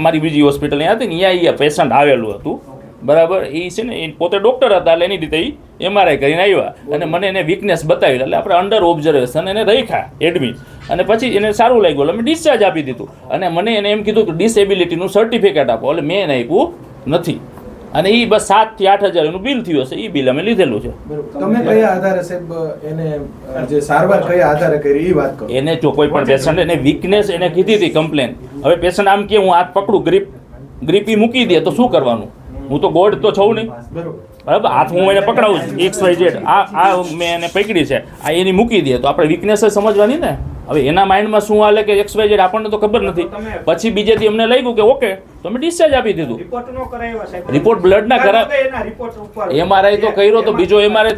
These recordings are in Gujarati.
મારી બીજી હોસ્પિટલ અહીંયા હતી ને અહીંયા એ પેશન્ટ આવેલું હતું બરાબર. એ છે ને એ પોતે ડૉક્ટર હતા એટલે એની રીતે એ MRI કરીને આવ્યા અને મને એને વીકનેસ બતાવી એટલે આપણે અંડર ઓબ્ઝર્વેશન એને રાખ્યા એડમિટ અને પછી એને સારું લાગ્યું એટલે મેં ડિસ્ચાર્જ આપી દીધું અને મને એને એમ કીધું કે ડિસેબિલિટીનું સર્ટિફિકેટ આપો એટલે મેં એને આપ્યું નથી અને એ બસ 7 થી 8 હજારનું બિલ થયું હશે. એ બિલ અમે લીધેલું છે. તમે કયા આધારે સાહેબ એને જે સારવાર કયા આધારે કરી એ વાત કરો. એને જો કોઈ પણ પેશન્ટ એને વીકનેસ એને કીધી હતી કમ્પ્લેન. હવે પેશન્ટ આમ કે હું હાથ પકડું ગ્રીપ ઈ મૂકી દે તો શું કરવાનું? હું તો ગોડ તો છું નહીં બરાબર. હાથ હું એને પકડાવું છું XYZ આ મેં એને પકડી છે આ એની મૂકી દે તો આપણે વીકનેસ જ સમજવાની ને. હવે એના માઇન્ડમાં શું હાલે કે XYZ આપણને તો ખબર નથી. પછી બીજેથી અમને લાગ્યું કે ઓકે તો અમે ડિસ્ચાર્જ આપી દીધું. રિપોર્ટ બ્લડના કરાવ MRI તો કર્યો તો બીજો MRI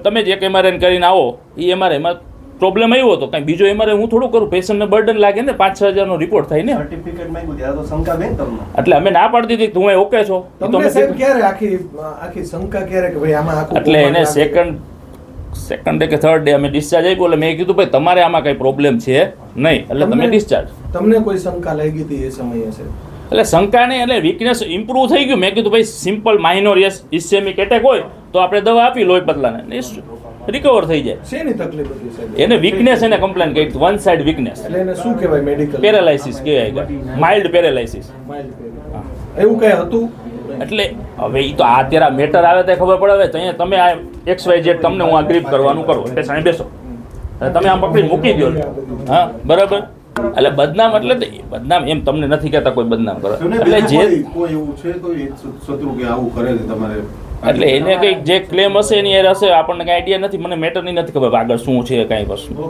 તમે જ એક MRI કરીને આવો એ MRIમાં પ્રોબ્લેમ આવ્યો હતો. કાંઈ બીજો MRI હું થોડું કરું? પેશન્ટને બર્ડન લાગે ને 5-6 હજારનો રિપોર્ટ થાય ને. એટલે અમે ના પાડી દીધી તું ઓકે છો. તમને સાહેબ ક્યારે આખી શંકા ક્યારે કે ભાઈ આમાં આખું એટલે એને સેકન્ડ ડે કે થર્ડ ડે અમે ડિસ્ચાર્જ આપ્યો એટલે મેં કીધું ભાઈ તમારે આમાં કઈ પ્રોબ્લેમ છે નહીં એટલે તમે ડિસ્ચાર્જ. તમને કોઈ શંકા લાગી હતી એ સમયે છે? એટલે શંકા નહીં એટલે વીકનેસ ઇમ્પ્રૂવ થઈ ગયું. મેં કીધું ભાઈ સિમ્પલ માઇનોર ઇસ્કેમિક એટેક હોય તો આપણે દવા આપી લોહી પતલાને રિકવર થઈ જાય. શેની તકલીફ હતી સાહેબ? એને વીકનેસ એને કમ્પ્લેન કરી વન સાઇડ વીકનેસ એટલે એને શું કહેવાય મેડિકલ? પેરાલાઇસિસ કહેવાય. માઇલ્ડ પેરાલાઇસિસ એવું કઈ હતું? એટલે હવે એ તો આ અત્યારે મેટર આવે તો ખબર પડે. હવે અહીંયા તમે આ XYZ તમને હું આ ગ્રીપ કરવાનું કરું પેશન્ટ બેસો અને તમે આમ પકડી મૂકી દો. હા બરાબર. એટલે બદનામ એટલે બદનામ એમ તમને નથી કહેતા કોઈ બદનામ કરે એટલે જે કોઈ એવું છે તો શત્રુ કે આવું કરે છે તમારે એટલે એને કંઈક જે ક્લેમ હશે એની એ હશે આપણને કાંઈ આઈડિયા નથી. મને મેટરની નથી ખબર આગળ શું છે કાંઈ વસ્તુ.